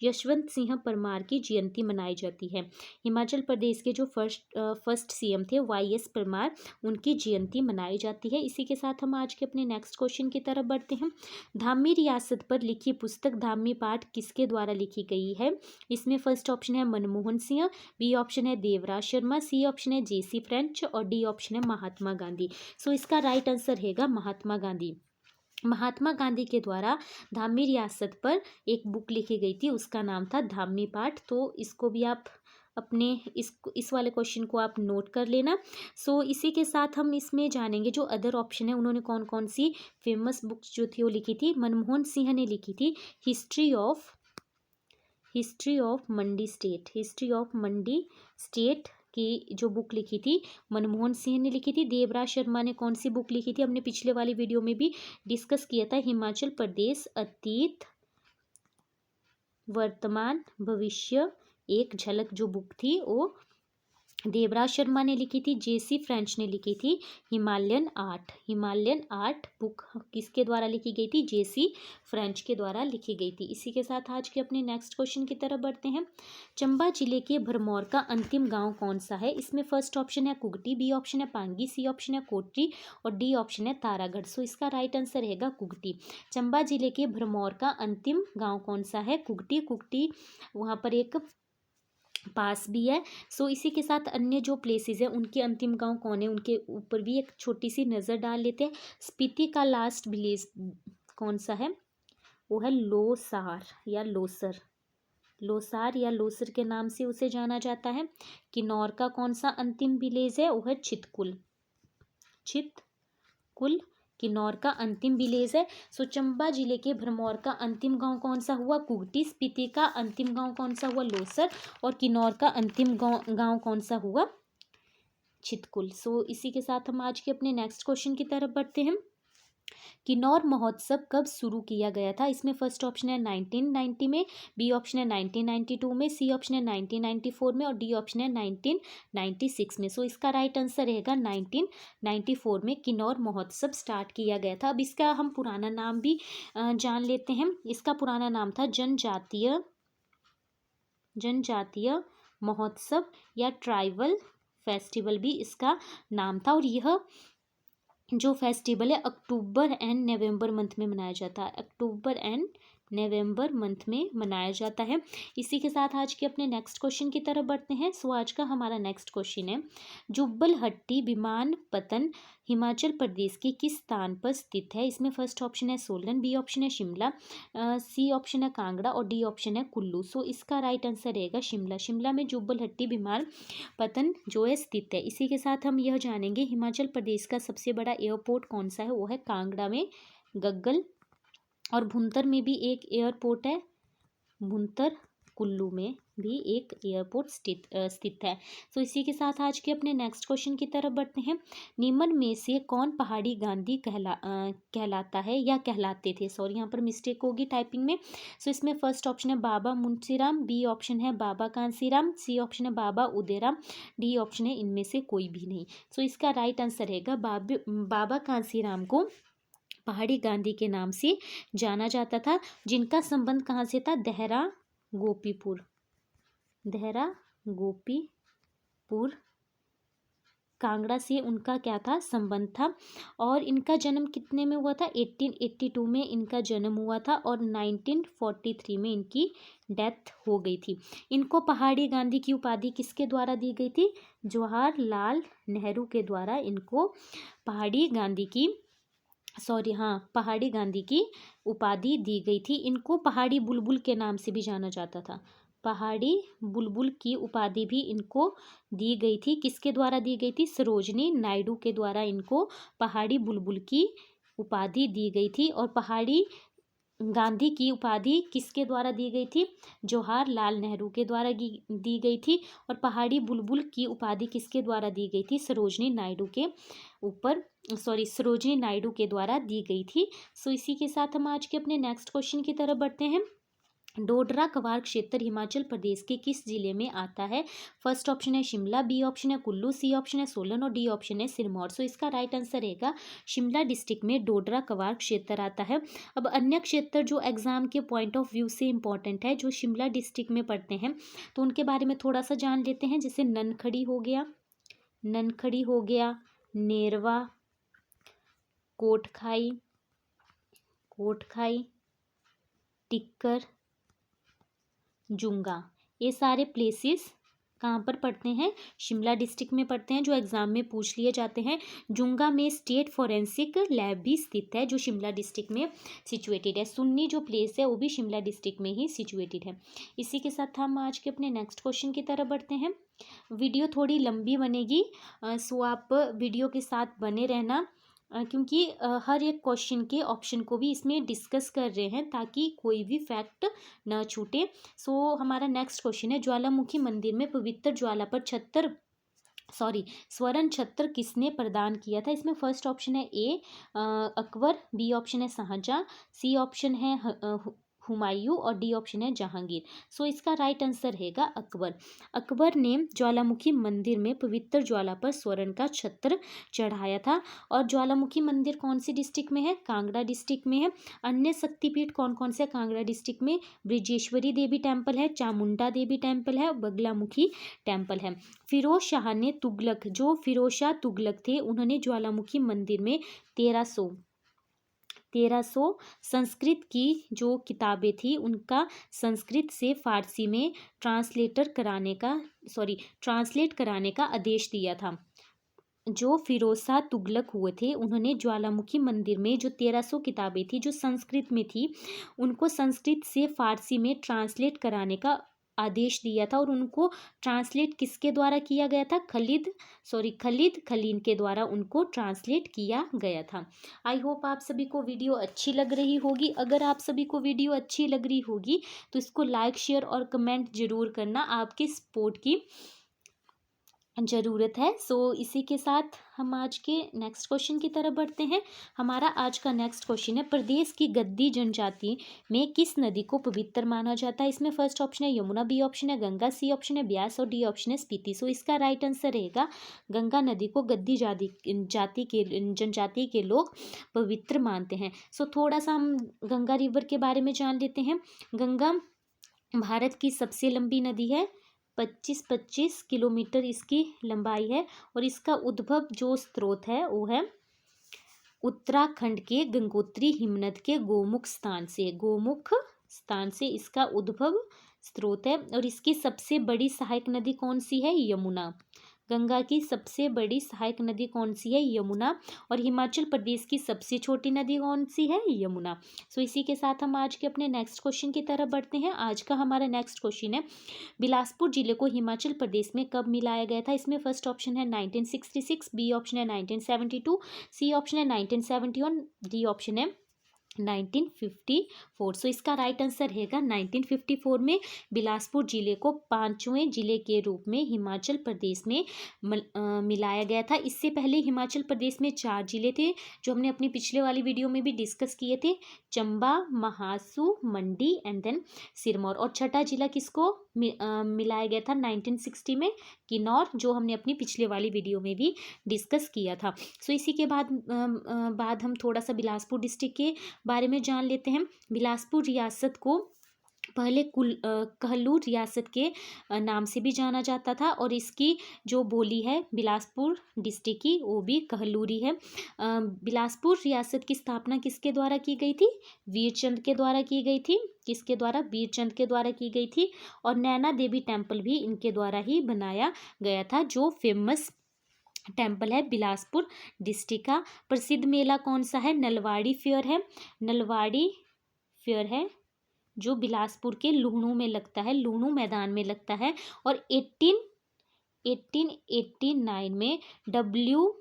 यशवंत सिंह परमार की जयंती मनाई जाती है। हिमाचल प्रदेश के जो फर्स्ट सीएम थे YS परमार, उनकी जयंती मनाई जाती है। इसी के साथ हम आज के अपने नेक्स्ट क्वेश्चन की तरफ बढ़ते हैं। धामी रियासत पर लिखी पुस्तक धामी पाठ किसके द्वारा लिखी गई है? इसमें फर्स्ट ऑप्शन है मनमोहन सिंह, बी ऑप्शन है देवराज शर्मा, सी ऑप्शन है JC फ्रेंच और डी ऑप्शन है महात्मा गांधी। सो इसका राइट आंसर रहेगा महात्मा गांधी। महात्मा गांधी के द्वारा धामी रियासत पर एक बुक लिखी गई थी, उसका नाम था धामी पाठ। तो इसको भी आप अपने इस वाले क्वेश्चन को आप नोट कर लेना। सो इसी के साथ हम इसमें जानेंगे जो अदर ऑप्शन है उन्होंने कौन कौन सी फेमस बुक्स जो थी वो लिखी थी। मनमोहन सिंह ने लिखी थी history of Mandi state, history of Mandi state की जो बुक लिखी थी मनमोहन सिंह ने लिखी थी। देवराज शर्मा ने कौन सी बुक लिखी थी, हमने पिछले वाली वीडियो में भी डिस्कस किया था, हिमाचल प्रदेश अतीत वर्तमान भविष्य एक झलक जो बुक थी वो देवराज शर्मा ने लिखी थी। जेसी फ्रेंच ने लिखी थी हिमालयन आर्ट बुक किसके द्वारा लिखी गई थी, जेसी फ्रेंच के द्वारा लिखी गई थी। इसी के साथ आज के अपने नेक्स्ट क्वेश्चन की तरफ बढ़ते हैं। चंबा जिले के भरमौर का अंतिम गांव कौन सा है। इसमें फर्स्ट ऑप्शन है कुगटी, बी ऑप्शन है पांगी, सी ऑप्शन है कोटरी और डी ऑप्शन है तारागढ़। सो इसका राइट आंसर रहेगा कुगटी। चंबा जिले के भरमौर का अंतिम गाँव कौन सा है, कुगटी वहाँ पर एक पास भी है। सो इसी के साथ अन्य जो प्लेसेस है उनके अंतिम गांव कौन है उनके ऊपर भी एक छोटी सी नज़र डाल लेते हैं। स्पीति का लास्ट विलेज कौन सा है, वो है लोसार या लोसर के नाम से उसे जाना जाता है। किन्नौर का कौन सा अंतिम विलेज है, वो है छितकुल किन्नौर का अंतिम विलेज है। सो चंबा जिले के भरमौर का अंतिम गांव कौन सा हुआ, कुगटी। स्पीति का अंतिम गांव कौन सा हुआ, लोसर। और किन्नौर का अंतिम गांव कौन सा हुआ, छितकुल। सो इसी के साथ हम आज के अपने नेक्स्ट क्वेश्चन की तरफ बढ़ते हैं। किन्नौर महोत्सव कब शुरू किया गया था। इसमें फर्स्ट ऑप्शन है 1990 में, बी ऑप्शन है 1992 में, सी ऑप्शन है 1994 में और डी ऑप्शन है 1996 में। सो इसका राइट आंसर रहेगा 1994 में किन्नौर महोत्सव स्टार्ट किया गया था। अब इसका हम पुराना नाम भी जान लेते हैं। इसका पुराना नाम था जनजातीय महोत्सव या ट्राइबल फेस्टिवल भी इसका नाम था। और यह जो फेस्टिवल है अक्टूबर एंड नवंबर मंथ में मनाया जाता है। इसी के साथ आज के अपने नेक्स्ट क्वेश्चन की तरफ बढ़ते हैं। सो आज का हमारा नेक्स्ट क्वेश्चन है, जुब्बलहट्टी विमानपत्तन हिमाचल प्रदेश के किस स्थान पर स्थित है। इसमें फर्स्ट ऑप्शन है सोलन, बी ऑप्शन है शिमला, सी ऑप्शन है कांगड़ा और डी ऑप्शन है कुल्लू। सो इसका राइट आंसर रहेगा शिमला में जुब्बलहट्टी विमानपत्तन जो है स्थित है। इसी के साथ हम यह जानेंगे हिमाचल प्रदेश का सबसे बड़ा एयरपोर्ट कौन सा है, वो है कांगड़ा में गग्गल। और भुंतर में भी एक एयरपोर्ट है, भुंतर। कुल्लू में भी एक एयरपोर्ट स्थित है। तो इसी के साथ आज के अपने नेक्स्ट क्वेश्चन की तरफ बढ़ते हैं। निम्न में से कौन पहाड़ी गांधी कहलाता है या कहलाते थे, सॉरी यहाँ पर मिस्टेक होगी टाइपिंग में। सो इसमें फर्स्ट ऑप्शन है बाबा मुंशीराम, बी ऑप्शन है बाबा कांसीराम, सी ऑप्शन है बाबा उदयराम, डी ऑप्शन है इनमें से कोई भी नहीं। सो इसका राइट आंसर रहेगा बाबा कांसीराम को पहाड़ी गांधी के नाम से जाना जाता था, जिनका संबंध कहाँ से था, देहरा गोपीपुर कांगड़ा से उनका क्या था, संबंध था। और इनका जन्म कितने में हुआ था, 1882 में इनका जन्म हुआ था और 1943 में इनकी डेथ हो गई थी। इनको पहाड़ी गांधी की उपाधि किसके द्वारा दी गई थी, जवाहरलाल नेहरू के द्वारा इनको पहाड़ी गांधी की उपाधि दी गई थी। इनको पहाड़ी बुलबुल के नाम से भी जाना जाता था, पहाड़ी बुलबुल की उपाधि भी इनको दी गई थी। किसके द्वारा दी गई थी, सरोजनी नायडू के द्वारा इनको पहाड़ी बुलबुल की उपाधि दी गई थी। और पहाड़ी गांधी की उपाधि किसके द्वारा दी गई थी, जवाहरलाल नेहरू के द्वारा दी गई थी। और पहाड़ी बुलबुल की उपाधि किसके द्वारा दी गई थी, सरोजनी नायडू के द्वारा दी गई थी। सो इसी के साथ हम आज के अपने नेक्स्ट क्वेश्चन की तरफ बढ़ते हैं। डोडरा कवार क्षेत्र हिमाचल प्रदेश के किस जिले में आता है। फर्स्ट ऑप्शन है शिमला, बी ऑप्शन है कुल्लू, सी ऑप्शन है सोलन और डी ऑप्शन है सिरमौर। सो इसका राइट आंसर रहेगा शिमला डिस्ट्रिक्ट में डोडरा कवार क्षेत्र आता है। अब अन्य क्षेत्र जो एग्जाम के पॉइंट ऑफ व्यू से इंपॉर्टेंट है, जो शिमला डिस्ट्रिक्ट में पढ़ते हैं, तो उनके बारे में थोड़ा सा जान लेते हैं। जैसे ननखड़ी हो गया, नेरवा, कोटखाई, टिक्कर, जुंगा, ये सारे प्लेसेस कहाँ पर पढ़ते हैं, शिमला डिस्ट्रिक्ट में पढ़ते हैं, जो एग्जाम में पूछ लिए जाते हैं। जुंगा में स्टेट फॉरेंसिक लैब भी स्थित है, जो शिमला डिस्ट्रिक्ट में सिचुएटेड है। सुन्नी जो प्लेस है वो भी शिमला डिस्ट्रिक्ट में ही सिचुएटेड है। इसी के साथ हम आज के अपने नेक्स्ट क्वेश्चन की तरफ बढ़ते हैं। वीडियो थोड़ी लंबी बनेगी, सो आप वीडियो के साथ बने रहना, क्योंकि हर एक क्वेश्चन के ऑप्शन को भी इसमें डिस्कस कर रहे हैं ताकि कोई भी फैक्ट न छूटे। सो हमारा नेक्स्ट क्वेश्चन है, ज्वालामुखी मंदिर में पवित्र ज्वाला पर स्वर्ण छत्र किसने प्रदान किया था। इसमें फर्स्ट ऑप्शन है ए अकबर, बी ऑप्शन है शाहजहां, सी ऑप्शन है हुमायूं और डी ऑप्शन है जहांगीर। सो इसका राइट आंसर रहेगा अकबर। अकबर ने ज्वालामुखी मंदिर में पवित्र ज्वाला पर स्वर्ण का छत्र चढ़ाया था। और ज्वालामुखी मंदिर कौन सी डिस्ट्रिक्ट में है, कांगड़ा डिस्ट्रिक्ट में है। अन्य शक्तिपीठ कौन कौन से कांगड़ा डिस्ट्रिक्ट में, ब्रिजेश्वरी देवी टेम्पल है, चामुंडा देवी टेम्पल है, बगलामुखी टेम्पल है। फिरोज शाह ने तुगलक, जो फिरोज शाह तुगलक थे, उन्होंने ज्वालामुखी मंदिर में 1300 संस्कृत की जो किताबें थी उनका संस्कृत से फारसी में ट्रांसलेट कराने का आदेश दिया था। जो फिरोज शाह तुगलक हुए थे, उन्होंने ज्वालामुखी मंदिर में जो 1300 किताबें थी जो संस्कृत में थी, उनको संस्कृत से फारसी में ट्रांसलेट कराने का आदेश दिया था। और उनको ट्रांसलेट किसके द्वारा किया गया था, खलीद खलीन के द्वारा उनको ट्रांसलेट किया गया था। आई होप आप सभी को वीडियो अच्छी लग रही होगी। अगर आप सभी को वीडियो अच्छी लग रही होगी तो इसको लाइक, शेयर और कमेंट जरूर करना, आपके सपोर्ट की ज़रूरत है। सो इसी के साथ हम आज के नेक्स्ट क्वेश्चन की तरफ बढ़ते हैं। हमारा आज का नेक्स्ट क्वेश्चन है, प्रदेश की गद्दी जनजाति में किस नदी को पवित्र माना जाता है। इसमें फर्स्ट ऑप्शन है यमुना, बी ऑप्शन है गंगा, सी ऑप्शन है ब्यास और डी ऑप्शन है स्पीति। सो इसका राइट आंसर रहेगा गंगा नदी को गद्दी जनजाति के लोग पवित्र मानते हैं। सो थोड़ा सा हम गंगा रिवर के बारे में जान लेते हैं। गंगा भारत की सबसे लंबी नदी है, 25 किलोमीटर इसकी लंबाई है। और इसका उद्भव जो स्रोत है वो है उत्तराखंड के गंगोत्री हिमनद के गोमुख स्थान से इसका उद्भव स्रोत है। और इसकी सबसे बड़ी सहायक नदी कौन सी है, यमुना। गंगा की सबसे बड़ी सहायक नदी कौन सी है, यमुना। और हिमाचल प्रदेश की सबसे छोटी नदी कौन सी है, यमुना। सो इसी के साथ हम आज के अपने नेक्स्ट क्वेश्चन की तरफ बढ़ते हैं। आज का हमारा नेक्स्ट क्वेश्चन है, बिलासपुर जिले को हिमाचल प्रदेश में कब मिलाया गया था। इसमें फर्स्ट ऑप्शन है 1966, बी ऑप्शन है 1972, सी ऑप्शन है 1971, डी ऑप्शन है 1954। सो इसका राइट आंसर रहेगा 1954 में बिलासपुर जिले को 5वें जिले के रूप में हिमाचल प्रदेश में मिलाया गया था। इससे पहले हिमाचल प्रदेश में 4 जिले थे, जो हमने अपनी पिछले वाली वीडियो में भी डिस्कस किए थे, चंबा, महासू, मंडी एंड देन सिरमौर। और छठा जिला किसको मिलाया गया था 1960 में, किन्नौर, जो हमने अपनी पिछले वाली वीडियो में भी डिस्कस किया था। सो इसी के बाद हम थोड़ा सा बिलासपुर डिस्ट्रिक्ट के बारे में जान लेते हैं। बिलासपुर रियासत को पहले कहलूर रियासत के नाम से भी जाना जाता था। और इसकी जो बोली है बिलासपुर डिस्ट्रिक्ट की, वो भी कहलूरी है। बिलासपुर रियासत की स्थापना किसके द्वारा की गई थी, वीरचंद के द्वारा की गई थी। किसके द्वारा, वीरचंद के द्वारा की गई थी। और नैना देवी टेम्पल भी इनके द्वारा ही बनाया गया था, जो फेमस टेम्पल है बिलासपुर डिस्ट्रिक्ट का। प्रसिद्ध मेला कौन सा है, नलवाड़ी फेयर है। नलवाड़ी फेयर है जो बिलासपुर के लुहणू में लगता है, लुहणू मैदान में लगता है। और 1889 में डब्ल्यू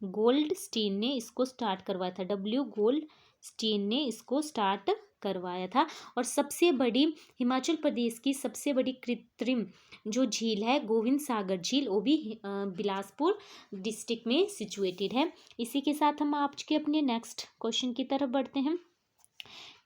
गोल्डस्टीन ने इसको स्टार्ट करवाया था। डब्ल्यू गोल्डस्टीन ने इसको स्टार्ट करवाया था। और सबसे बड़ी हिमाचल प्रदेश की सबसे बड़ी कृत्रिम जो झील है गोविंद सागर झील, वो भी बिलासपुर डिस्ट्रिक्ट में सिचुएटेड है। इसी के साथ हम आज के अपने नेक्स्ट क्वेश्चन की तरफ बढ़ते हैं।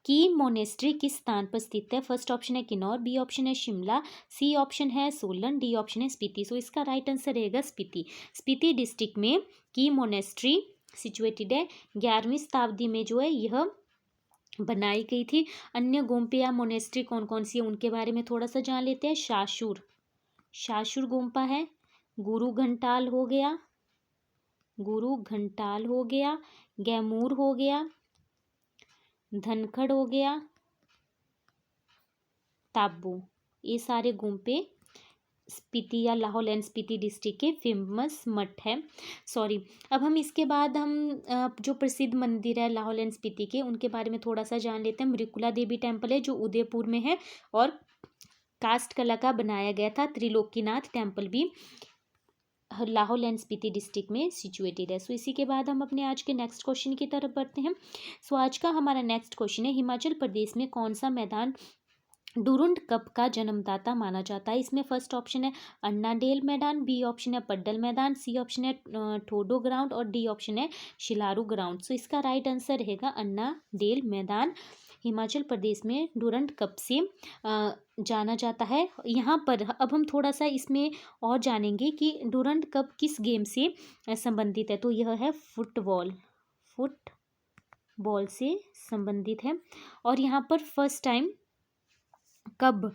की मोनेस्ट्री किस स्थान पर स्थित है। फर्स्ट ऑप्शन है किन्नौर, बी ऑप्शन है शिमला, सी ऑप्शन है सोलन, डी ऑप्शन है स्पीति। सो इसका राइट आंसर रहेगा स्पीति। स्पीति डिस्ट्रिक्ट में की मोनेस्ट्री सिचुएटेड है। 11वीं शताब्दी में जो है यह बनाई गई थी। अन्य गोम्पे या मोनेस्ट्री कौन कौन सी है उनके बारे में थोड़ा सा जान लेते हैं। शाशुर गोम्पा है, गुरु घंटाल हो गया, गैमूर हो गया, धनखड़ हो गया, ताबू, ये सारे गोम्पे स्पीति या लाहौल एंड स्पीति डिस्ट्रिक्ट के फेमस मठ है। सॉरी, अब हम इसके बाद हम जो प्रसिद्ध मंदिर है लाहौल एंड स्पीति के, उनके बारे में थोड़ा सा जान लेते हैं। मृकुला देवी टेम्पल है जो उदयपुर में है, और कास्ट कला का बनाया गया था। त्रिलोकीनाथ टेम्पल भी लाहौल एंड स्पीति डिस्ट्रिक्ट में सिचुएटेड है। सो इसी के बाद हम अपने आज के नेक्स्ट क्वेश्चन की तरफ बढ़ते हैं। सो आज का हमारा नेक्स्ट क्वेश्चन है, हिमाचल प्रदेश में कौन सा मैदान डूरुंड कप का जन्मदाता माना जाता है? इसमें फर्स्ट ऑप्शन है अन्नाडेल मैदान, बी ऑप्शन है पड्डल मैदान, सी ऑप्शन है ठोडो ग्राउंड और डी ऑप्शन है शिलारू ग्राउंड। सो इसका राइट आंसर रहेगा अन्नाडेल मैदान। हिमाचल प्रदेश में डूरंड कप से जाना जाता है। यहाँ पर अब हम थोड़ा सा इसमें और जानेंगे कि डूरंड कप किस गेम से संबंधित है। तो यह है फुटबॉल से संबंधित है। और यहाँ पर फर्स्ट टाइम कब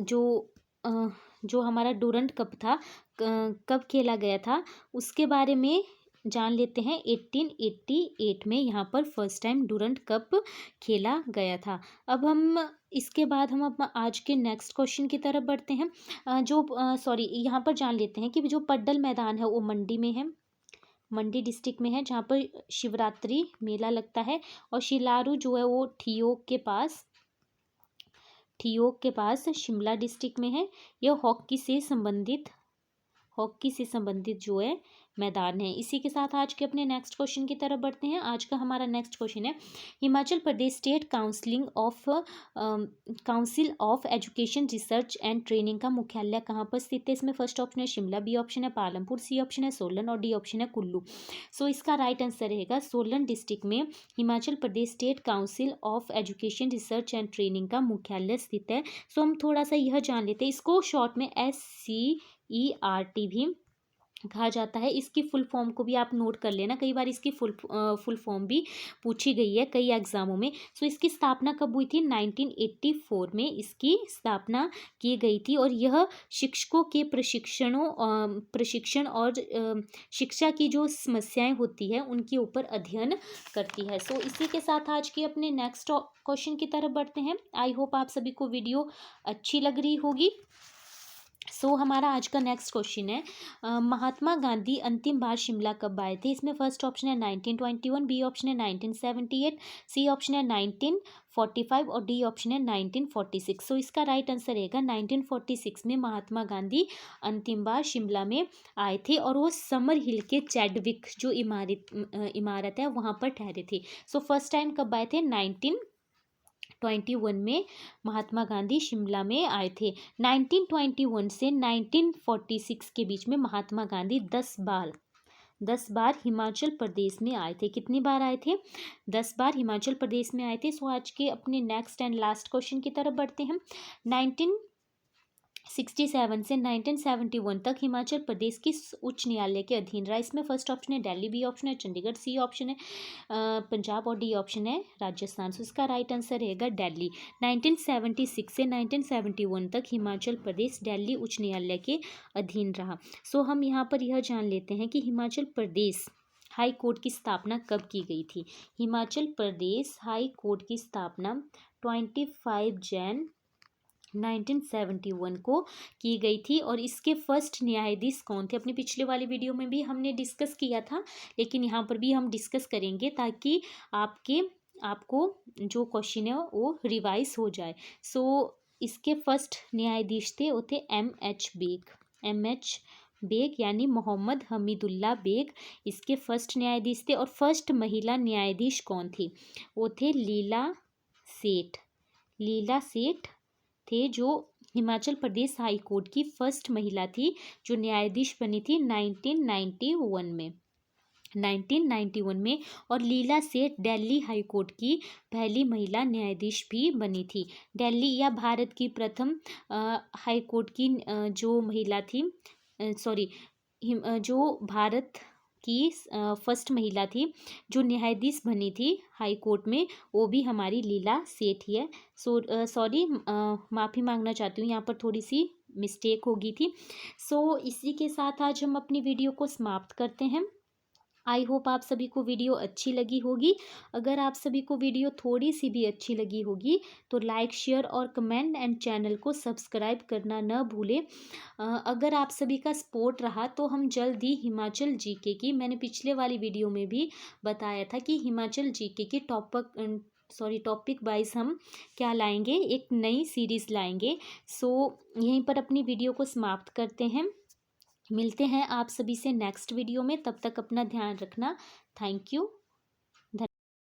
जो हमारा डूरंड कप था कब खेला गया था उसके बारे में जान लेते हैं। 1888 में यहाँ पर फर्स्ट टाइम डूरंड कप खेला गया था। अब हम इसके बाद हम अब आज के नेक्स्ट क्वेश्चन की तरफ बढ़ते हैं। यहाँ पर जान लेते हैं कि जो पड्डल मैदान है वो मंडी में है, मंडी डिस्ट्रिक्ट में है, जहाँ पर शिवरात्रि मेला लगता है। और शिलारू जो है वो ठियोग के पास शिमला डिस्ट्रिक्ट में है। यह हॉकी से संबंधित जो है मैदान है। इसी के साथ आज के अपने नेक्स्ट क्वेश्चन की तरफ बढ़ते हैं। आज का हमारा नेक्स्ट क्वेश्चन है, Himachal Pradesh state council of education research and training का मुख्यालय कहाँ पर स्थित है? इसमें फर्स्ट ऑप्शन है शिमला, बी ऑप्शन है पालमपुर, सी ऑप्शन है सोलन और डी ऑप्शन है कुल्लू। सो इसका राइट आंसर रहेगा सोलन डिस्ट्रिक्ट में Himachal Pradesh state council of education research and training का मुख्यालय स्थित है। सो हम थोड़ा सा यह जान लेते हैं, इसको शॉर्ट में SCERT भी कहा जाता है। इसकी फुल फॉर्म को भी आप नोट कर लेना, कई बार इसकी फुल फॉर्म भी पूछी गई है कई एग्जामों में। सो इसकी स्थापना कब हुई थी? 1984 में इसकी स्थापना की गई थी। और यह शिक्षकों के प्रशिक्षण और शिक्षा की जो समस्याएं होती है उनके ऊपर अध्ययन करती है। सो इसी के साथ आज के अपने नेक्स्ट क्वेश्चन की तरफ बढ़ते हैं। आई होप आप सभी को वीडियो अच्छी लग रही होगी। सो हमारा आज का नेक्स्ट क्वेश्चन है, महात्मा गांधी अंतिम बार शिमला कब आए थे? इसमें फर्स्ट ऑप्शन है 1921, बी ऑप्शन है 1978, सी ऑप्शन है 1945 और डी ऑप्शन है 1946। सो इसका राइट आंसर रहेगा 1946 में महात्मा गांधी अंतिम बार शिमला में आए थे। और वो समर हिल के चैडविक जो इमारत है वहाँ पर ठहरे थे। सो फर्स्ट टाइम कब आए थे? 1921 में महात्मा गांधी शिमला में आए थे। 1921 से 1946 के बीच में महात्मा गांधी 10 बार हिमाचल प्रदेश में आए थे। कितनी बार आए थे? 10 बार हिमाचल प्रदेश में आए थे। सो आज के अपने नेक्स्ट एंड लास्ट क्वेश्चन की तरफ बढ़ते हैं। 1967 से 1971 तक हिमाचल प्रदेश किस उच्च न्यायालय के अधीन रहा? इसमें फर्स्ट ऑप्शन है दिल्ली, बी ऑप्शन है चंडीगढ़, सी ऑप्शन है पंजाब और डी ऑप्शन है राजस्थान। सो इसका राइट आंसर रहेगा दिल्ली। 1976 से 1971 तक हिमाचल प्रदेश दिल्ली उच्च न्यायालय के अधीन रहा। सो हम यहाँ पर यह जान लेते हैं कि हिमाचल प्रदेश हाई कोर्ट की स्थापना कब की गई थी? हिमाचल प्रदेश हाई कोर्ट की स्थापना 25 जैन 1971 को की गई थी। और इसके फर्स्ट न्यायाधीश कौन थे? अपने पिछले वाली वीडियो में भी हमने डिस्कस किया था, लेकिन यहाँ पर भी हम डिस्कस करेंगे ताकि आपको जो क्वेश्चन है वो रिवाइज हो जाए। सो इसके फर्स्ट न्यायाधीश थे वो थे MH बेग यानी मोहम्मद हमीदुल्ला बेग इसके फर्स्ट न्यायाधीश थे। और फर्स्ट महिला न्यायाधीश कौन थी? वो थे लीला सेठ थे, जो हिमाचल प्रदेश हाई कोर्ट की फर्स्ट महिला थी जो न्यायाधीश बनी थी 1991 में। और लीला सेठ दिल्ली हाई कोर्ट की पहली महिला न्यायाधीश भी बनी थी। दिल्ली या भारत की प्रथम हाई कोर्ट की जो महिला थी जो भारत की फर्स्ट महिला थी जो न्यायाधीश बनी थी हाई कोर्ट में, वो भी हमारी लीला सेठ ही है। सॉरी, माफ़ी मांगना चाहती हूँ, यहाँ पर थोड़ी सी मिस्टेक हो गई थी। सो इसी के साथ आज हम अपनी वीडियो को समाप्त करते हैं। आई होप आप सभी को वीडियो अच्छी लगी होगी। अगर आप सभी को वीडियो थोड़ी सी भी अच्छी लगी होगी तो लाइक, शेयर और कमेंट एंड चैनल को सब्सक्राइब करना न भूलें। अगर आप सभी का सपोर्ट रहा तो हम जल्द ही हिमाचल जीके की, मैंने पिछले वाली वीडियो में भी बताया था कि हिमाचल जीके की टॉपिक वाइज हम क्या लाएंगे, एक नई सीरीज़ लाएंगे। सो यहीं पर अपनी वीडियो को समाप्त करते हैं। मिलते हैं आप सभी से नेक्स्ट वीडियो में, तब तक अपना ध्यान रखना। Thank you.